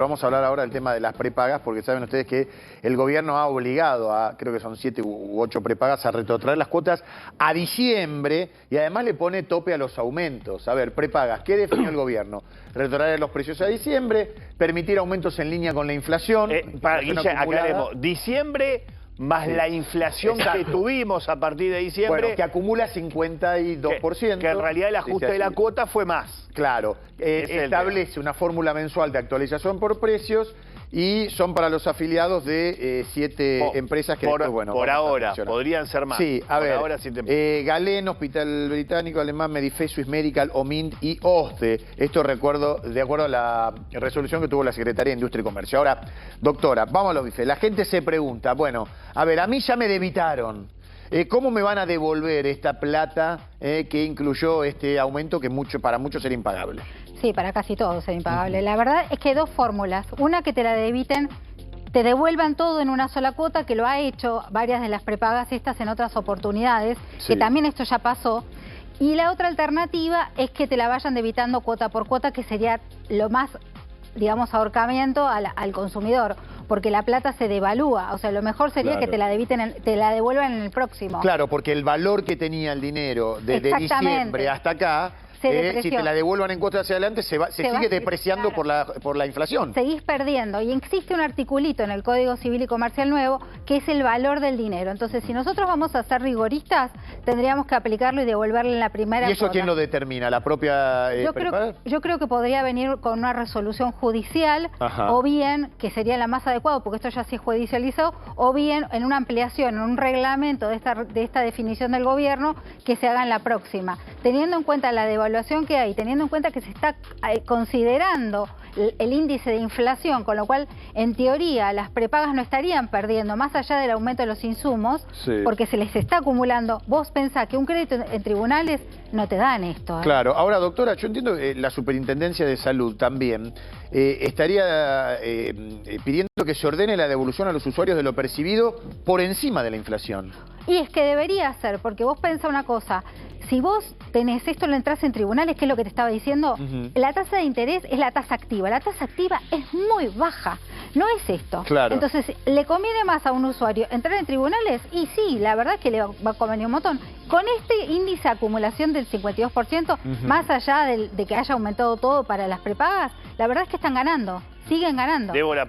Vamos a hablar ahora del tema de las prepagas, porque saben ustedes que el gobierno ha obligado a, creo que son 7 u 8 prepagas, a retrotraer las cuotas a diciembre y además le pone tope a los aumentos. A ver, prepagas, ¿qué definió el gobierno? Retrotraer los precios a diciembre, permitir aumentos en línea con la inflación. Guille, aclaremos, diciembre más la inflación que tuvimos a partir de diciembre. Bueno, que acumula 52%. Que en realidad el ajuste de la cuota fue más. Claro, establece una fórmula mensual de actualización por precios y son para los afiliados de 7 empresas que por, después, bueno, por ahora, podrían ser más. Sí, a ver, ahora sí Galén, Hospital Británico, Alemán, Medife, Swiss Medical, OMINT y OSDE. Esto recuerdo, de acuerdo a la resolución que tuvo la Secretaría de Industria y Comercio. Ahora, doctora, vamos a los bifes. La gente se pregunta, bueno, a ver, a mí ya me debitaron. ¿Cómo me van a devolver esta plata que incluyó este aumento que para muchos era impagable? Sí, para casi todos era impagable. La verdad es que hay dos fórmulas. Una, que te la debiten, te devuelvan todo en una sola cuota, que lo ha hecho varias de las prepagas estas en otras oportunidades, que también esto ya pasó. Y la otra alternativa es que te la vayan debitando cuota por cuota, que sería lo más, digamos, ahorcamiento al consumidor, porque la plata se devalúa. O sea, lo mejor sería que te la debiten, te la devuelvan en el próximo. Claro, porque el valor que tenía el dinero desde diciembre hasta acá, si te la devuelvan en cuotas hacia adelante, se sigue depreciando por la inflación. Seguís perdiendo. Y existe un articulito en el Código Civil y Comercial Nuevo que es el valor del dinero. Entonces, si nosotros vamos a ser rigoristas, tendríamos que aplicarlo y devolverle en la primera cuota. ¿Y eso quién lo determina? ¿La propia prepaga? Yo creo que podría venir con una resolución judicial, o bien, que sería la más adecuada, porque esto ya se judicializó, o bien en una ampliación, en un reglamento de esta definición del gobierno, que se haga en la próxima. Teniendo en cuenta la devaluación que hay, teniendo en cuenta que se está considerando el índice de inflación, con lo cual, en teoría, las prepagas no estarían perdiendo, más allá del aumento de los insumos, porque se les está acumulando. Vos pensás que un crédito en tribunales no te dan esto. Claro. Ahora, doctora, yo entiendo que la Superintendencia de Salud también estaría pidiendo que se ordene la devolución a los usuarios de lo percibido por encima de la inflación. Y es que debería ser, porque vos pensás una cosa. Si vos tenés esto, lo entras en tribunales, que es lo que te estaba diciendo, la tasa de interés es la tasa activa. La tasa activa es muy baja, no es esto. Claro. Entonces, ¿le conviene más a un usuario entrar en tribunales? Y sí, la verdad es que le va a convenir un montón. Con este índice de acumulación del 52%, más allá de que haya aumentado todo para las prepagas, la verdad es que están ganando. Siguen ganando. Débora,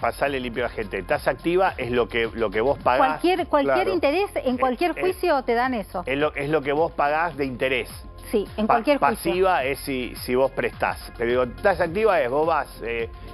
pasarle limpio a la gente. Tasa activa es lo que vos pagás. Cualquier interés, en cualquier juicio te dan eso. Es lo que vos pagás de interés. Sí, en cualquier juicio. Pasiva es si vos prestás. Pero digo, tasa activa es, vos vas,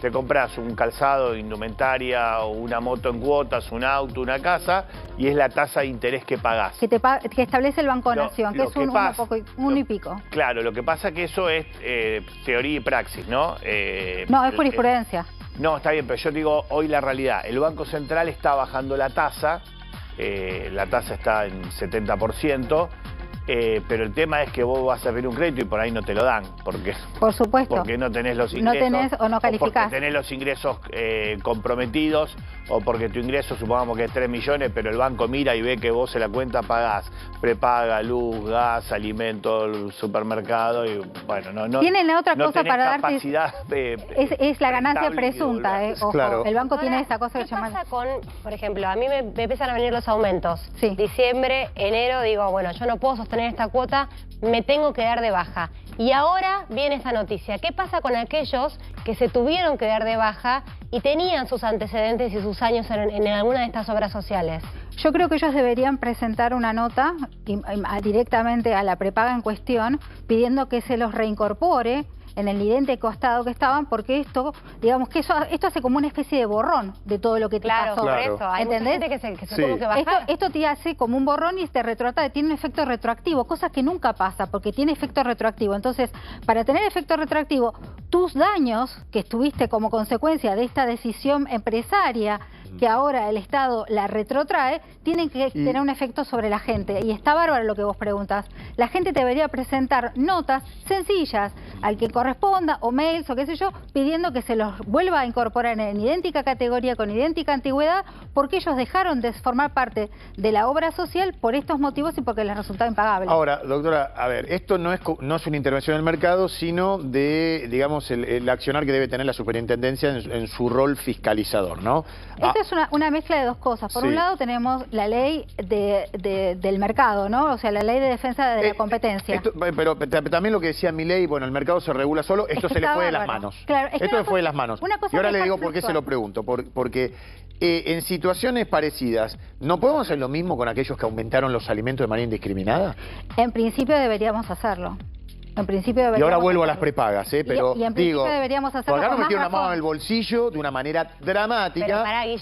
te compras un calzado, indumentaria, o una moto en cuotas, un auto, una casa, y es la tasa de interés que pagás. Que establece el Banco Nación, que es uno y pico. Claro, lo que pasa que eso es teoría y praxis, ¿no? No, es jurisprudencia. No, está bien, pero yo digo hoy la realidad. El Banco Central está bajando la tasa está en 70%. Pero el tema es que vos vas a pedir un crédito y por ahí no te lo dan. Por supuesto. Porque no tenés los ingresos. No tenés o no calificás. O porque tenés los ingresos comprometidos, o porque tu ingreso supongamos que es 3 millones, pero el banco mira y ve que vos en la cuenta pagás prepaga, luz, gas, alimentos, supermercado y bueno, no. Tienen otra cosa para darte. Capacidad es la ganancia presunta, ojo. Claro. El banco tiene esa cosa que se llama. ¿Qué pasa con, por ejemplo, a mí me empiezan a venir los aumentos? Sí. Diciembre, enero, digo, bueno, yo no puedo sostener esta cuota, me tengo que dar de baja. Y ahora viene esta noticia. ¿Qué pasa con aquellos que se tuvieron que dar de baja y tenían sus antecedentes y sus años en alguna de estas obras sociales? Yo creo que ellos deberían presentar una nota directamente a la prepaga en cuestión, pidiendo que se los reincorpore en el idéntico estado que estaban, porque esto, digamos que esto hace como una especie de borrón de todo lo que te pasó. Claro, eso. Hay mucha gente que se tuvo que bajar. Esto te hace como un borrón y te retrotrae, tiene un efecto retroactivo, cosa que nunca pasa, porque tiene efecto retroactivo. Entonces, para tener efecto retroactivo, tus daños que estuviste como consecuencia de esta decisión empresaria que ahora el Estado la retrotrae, tienen que tener un efecto sobre la gente. Y está bárbaro lo que vos preguntas. La gente debería presentar notas sencillas al que corresponda, o mails, o qué sé yo, pidiendo que se los vuelva a incorporar en idéntica categoría, con idéntica antigüedad, porque ellos dejaron de formar parte de la obra social por estos motivos y porque les resultaba impagable. Ahora, doctora, a ver, esto no es una intervención del mercado, sino de, digamos, el accionar que debe tener la superintendencia en su rol fiscalizador, ¿no? Esta es una mezcla de dos cosas. Por un lado tenemos la ley del mercado, ¿no? O sea, la ley de defensa de la competencia. Pero también lo que decía Milei, bueno, el mercado se regula solo, esto se le fue de las manos. Claro, esto se fue de las manos. Y ahora le digo por qué se lo pregunto. Porque en situaciones parecidas, ¿no podemos hacer lo mismo con aquellos que aumentaron los alimentos de manera indiscriminada? En principio deberíamos hacerlo. En principio deberíamos. Y ahora vuelvo a las prepagas, pero y en principio deberíamos hacerlo. Acá nos con metieron más la mano razón. en el bolsillo de una manera dramática. Pero pará, Guille. Y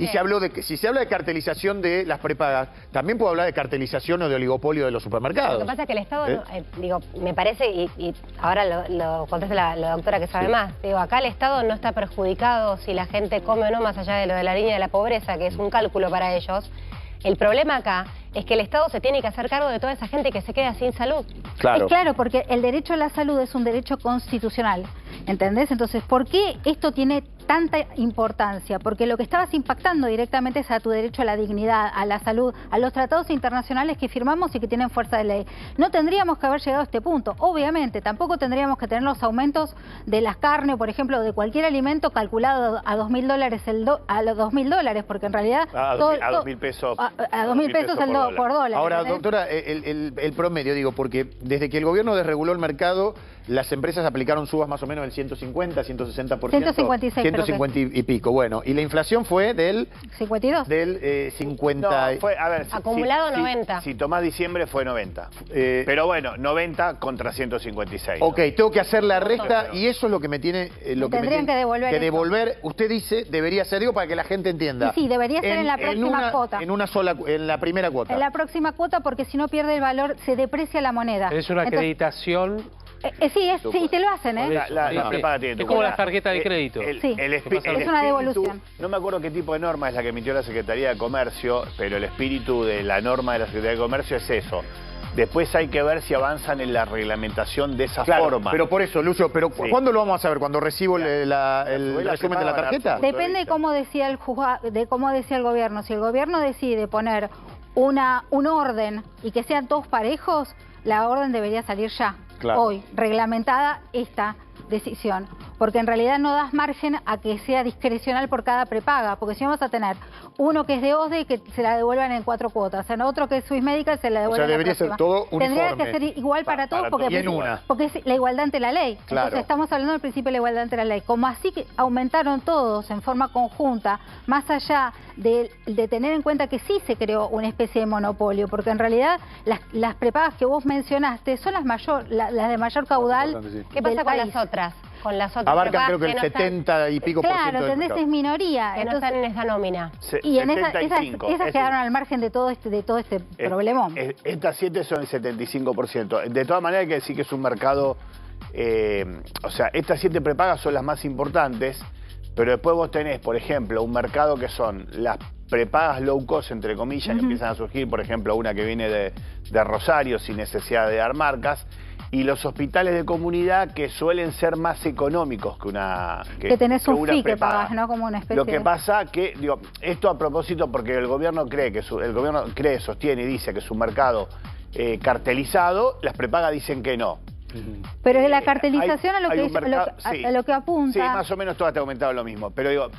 si se habla de cartelización de las prepagas, también puedo hablar de cartelización o de oligopolio de los supermercados. Lo que pasa es que el Estado, digo, me parece, y ahora lo contesta la doctora que sabe más, digo, acá el Estado no está perjudicado si la gente come o no, más allá de lo de la línea de la pobreza, que es un cálculo para ellos. El problema acá es que el Estado se tiene que hacer cargo de toda esa gente que se queda sin salud. Claro. Es claro, porque el derecho a la salud es un derecho constitucional, ¿entendés? Entonces, ¿por qué esto tiene tanta importancia? Porque lo que estabas impactando directamente es a tu derecho a la dignidad, a la salud, a los tratados internacionales que firmamos y que tienen fuerza de ley. No tendríamos que haber llegado a este punto, obviamente. Tampoco tendríamos que tener los aumentos de las carnes, por ejemplo, de cualquier alimento calculado a $2.000 a los $2.000, porque en realidad... a 2.000 pesos. A 2.000 pesos por dólar. Ahora, ¿entendés? doctora, el promedio, digo, porque desde que el gobierno desreguló el mercado, las empresas aplicaron subas más o menos del 150, 160%. 156, 150 y pico, bueno. Y la inflación fue del... 52. Del 50... No, fue, a ver, acumulado 90. Si tomás diciembre fue 90. Pero bueno, 90 contra 156. Ok, tengo que hacer la resta y eso es lo que me tiene... Tendrían que devolver eso. devolver, usted dice, debería ser, digo, para que la gente entienda. Sí, debería ser en la próxima cuota. En la primera cuota. En la próxima cuota, porque si no pierde el valor, se deprecia la moneda. Es una acreditación. Sí, y te lo hacen, ¿eh? La prepaga tiene tu es como cuota. la tarjeta de crédito. Sí. Es una devolución. No me acuerdo qué tipo de norma es la que emitió la Secretaría de Comercio, pero el espíritu de la norma de la Secretaría de Comercio es eso. Después hay que ver si avanzan en la reglamentación de esa forma. Pero por eso, Lucio, pero Sí. ¿cuándo lo vamos a ver? ¿Cuando recibo el resumen de la tarjeta? Depende de cómo decía el gobierno. Si el gobierno decide poner un orden y que sean todos parejos, la orden debería salir ya, hoy, reglamentada esta decisión. Porque en realidad no das margen a que sea discrecional por cada prepaga, porque si vamos a tener uno que es de OSDE que se la devuelvan en 4 cuotas, en otro que es Swiss Medical se la devuelven en la debería próxima. ser todo uniforme. Tendría que ser igual para todos porque es la igualdad ante la ley. Claro. Entonces estamos hablando del principio de la igualdad ante la ley. Como así que aumentaron todos en forma conjunta, más allá de tener en cuenta que sí se creó una especie de monopolio, porque en realidad las prepagas que vos mencionaste son las de mayor caudal. ¿Qué pasa del con país. las otras? Con las otras Abarcan creo que el no están- 70 y pico por ciento Claro, del ¿entendés? mercado. Es minoría. que no Entonces, están en esa nómina. y en esas 75. quedaron al margen de todo este problemón. Estas 7 son el 75%. De todas maneras hay que decir que es un mercado... o sea, estas 7 prepagas son las más importantes, pero después vos tenés, por ejemplo, un mercado que son las prepagas low cost, entre comillas, que empiezan a surgir, por ejemplo, una que viene de Rosario sin necesidad de dar marcas, y los hospitales de comunidad que suelen ser más económicos que una Que tenés un una fee que prepaga. pagás, ¿no? Como una especie Lo que de... pasa que, digo, esto a propósito porque el gobierno sostiene y dice que es un mercado cartelizado, las prepagas dicen que no. Pero la cartelización hay un mercado- sí. a lo que apunta... Sí, más o menos todas te han comentado lo mismo. Pero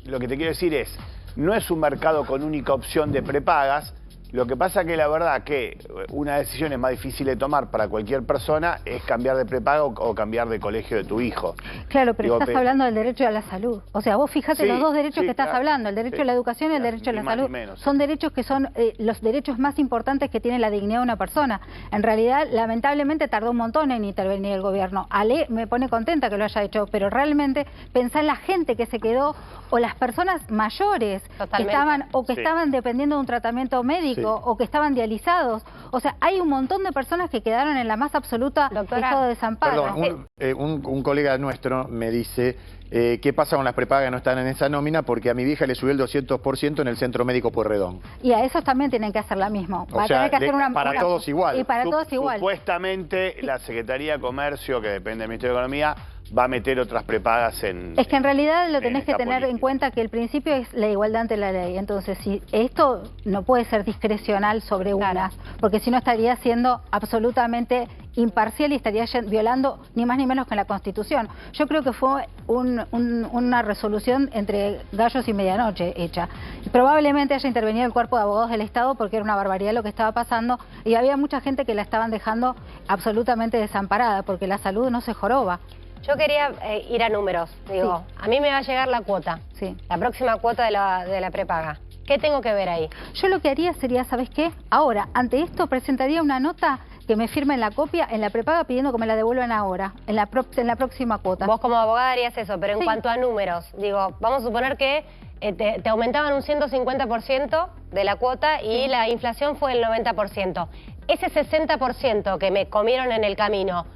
lo que te quiero decir es, no es un mercado con única opción de prepagas. Lo que pasa que la verdad que una decisión es más difícil de tomar para cualquier persona es cambiar de prepaga o cambiar de colegio de tu hijo. Claro, pero Digo, estás hablando del derecho a la salud. O sea, vos fíjate Sí, los dos derechos sí, que estás claro. hablando, el derecho Sí. a la educación y el derecho a Ni la más ni salud. menos, sí. Son derechos que son los derechos más importantes que tiene la dignidad de una persona. En realidad, lamentablemente tardó un montón en intervenir el gobierno. Me pone contenta que lo haya hecho, pero realmente pensá en la gente que se quedó o las personas mayores que Totalmente. estaban Sí. estaban dependiendo de un tratamiento médico riesgo o que estaban dializados. O sea, hay un montón de personas que quedaron en la más absoluta estado de desamparo. Perdón, un colega nuestro me dice, ¿qué pasa con las prepagas que no están en esa nómina? Porque a mi vieja le subió el 200% en el Centro Médico Pueyrredón. Y a esos también tienen que hacer la misma. O sea, para todos igual. Y para todos igual. Supuestamente la Secretaría de Comercio, que depende del Ministerio de Economía, va a meter otras prepagas en... Es que en realidad lo tenés que esta tener en cuenta que el principio es la igualdad ante la ley. Entonces, si esto no puede ser discrecional sobre unas, porque si no estaría siendo absolutamente imparcial y estaría violando ni más ni menos que la Constitución. Yo creo que fue una resolución entre gallos y medianoche hecha. Probablemente haya intervenido el Cuerpo de Abogados del Estado porque era una barbaridad lo que estaba pasando y había mucha gente que la estaban dejando absolutamente desamparada porque la salud no se joroba. Yo quería ir a números, digo, a mí me va a llegar la cuota, la próxima cuota de la prepaga. ¿Qué tengo que ver ahí? Yo lo que haría sería, ¿sabes qué? Ahora, ante esto presentaría una nota que me firmen la copia en la prepaga pidiendo que me la devuelvan ahora, en la próxima cuota. Vos como abogada harías eso, pero en cuanto a números, digo, vamos a suponer que te aumentaban un 150% de la cuota y la inflación fue el 90%. Ese 60% que me comieron en el camino,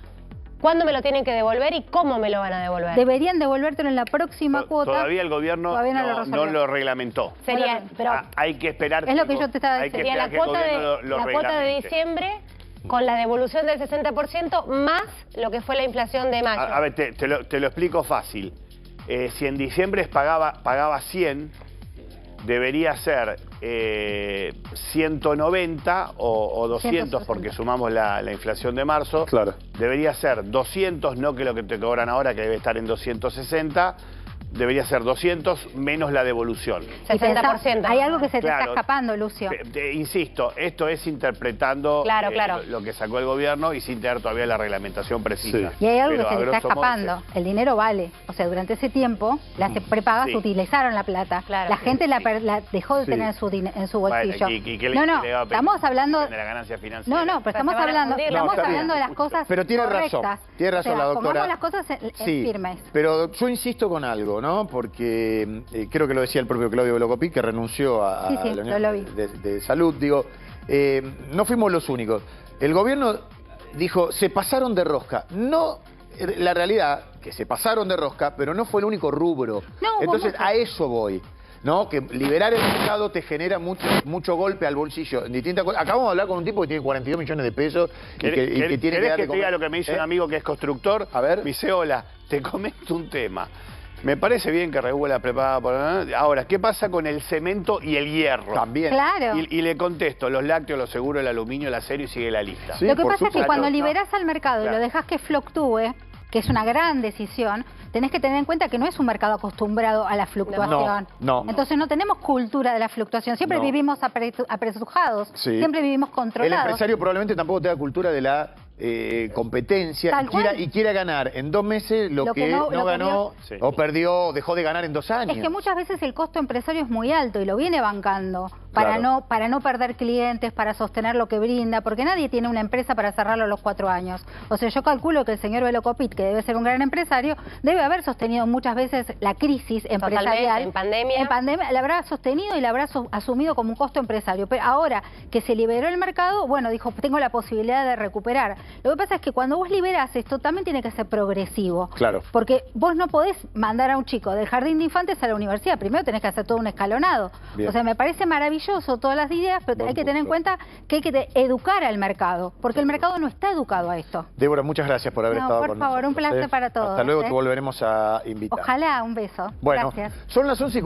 ¿cuándo me lo tienen que devolver y cómo me lo van a devolver? Deberían devolvértelo en la próxima cuota. Todavía el gobierno no lo reglamentó. Sería, pero hay que esperar. Es lo que yo te estaba diciendo. Sería la cuota de diciembre con la devolución del 60% más lo que fue la inflación de mayo. A ver, te lo explico fácil. Si en diciembre pagaba 100, debería ser 190 o 200 160. Porque sumamos la inflación de marzo. Claro. Debería ser 200, no que lo que te cobran ahora, que debe estar en 260. Debería ser 200 menos la devolución. 60%. Hay algo que se te está escapando, Lucio. Insisto, esto es interpretando lo que sacó el gobierno y sin tener todavía la reglamentación precisa. Y hay algo que se te está escapando. El dinero vale. O sea, durante ese tiempo, las prepagas utilizaron la plata. La gente la dejó de tener en su bolsillo. Bueno, estamos hablando de la ganancia financiera. Pero estamos hablando de las cosas pero tiene correctas. Tiene razón la doctora. Pongamos las cosas firmes. Pero yo insisto con algo, ¿no? Porque creo que lo decía el propio Claudio Velocopit, que renunció a la Unión de Salud. Digo, no fuimos los únicos. El gobierno dijo, se pasaron de rosca. No, la realidad, que se pasaron de rosca, pero no fue el único rubro. Entonces, a eso voy. ¿No? Que liberar el mercado te genera mucho golpe al bolsillo. En distintas cosas. Acabamos de hablar con un tipo que tiene 42 millones de pesos y que tiene que te diga lo que me dice un amigo que es constructor? A ver. Me dice, hola, te comento un tema. Me parece bien que regule la prepaga por... Ahora, ¿qué pasa con el cemento y el hierro? También. Claro. Y le contesto, los lácteos, los seguros, el aluminio, el acero y sigue la lista. Lo que pasa es que cuando liberás al mercado y lo dejas que fluctúe, que es una gran decisión, tenés que tener en cuenta que no es un mercado acostumbrado a la fluctuación. Entonces no tenemos cultura de la fluctuación. Siempre vivimos apresujados, siempre vivimos controlados. El empresario probablemente tampoco tenga cultura de la competencia y quiera ganar en 2 meses lo que no ganó o perdió o dejó de ganar en 2 años. Es que muchas veces el costo empresario es muy alto y lo viene bancando para no perder clientes, para sostener lo que brinda, porque nadie tiene una empresa para cerrarlo a los 4 años. O sea, yo calculo que el señor Velocopit, que debe ser un gran empresario, debe haber sostenido muchas veces la crisis empresarial. En pandemia. En pandemia la habrá sostenido y la habrá asumido como un costo empresario. Pero ahora que se liberó el mercado, bueno, dijo, tengo la posibilidad de recuperar. Lo que pasa es que cuando vos liberás esto, también tiene que ser progresivo. Claro. Porque vos no podés mandar a un chico del jardín de infantes a la universidad. Primero tenés que hacer todo un escalonado. O sea, me parece maravilloso todas las ideas, pero hay que tener en cuenta que hay que educar al mercado, porque el mercado no está educado a esto. Débora, muchas gracias por haber estado con nosotros. Por favor, un placer para todos. Hasta luego, te volveremos a invitar. Ojalá, un beso. Bueno, gracias. Son las 11:40.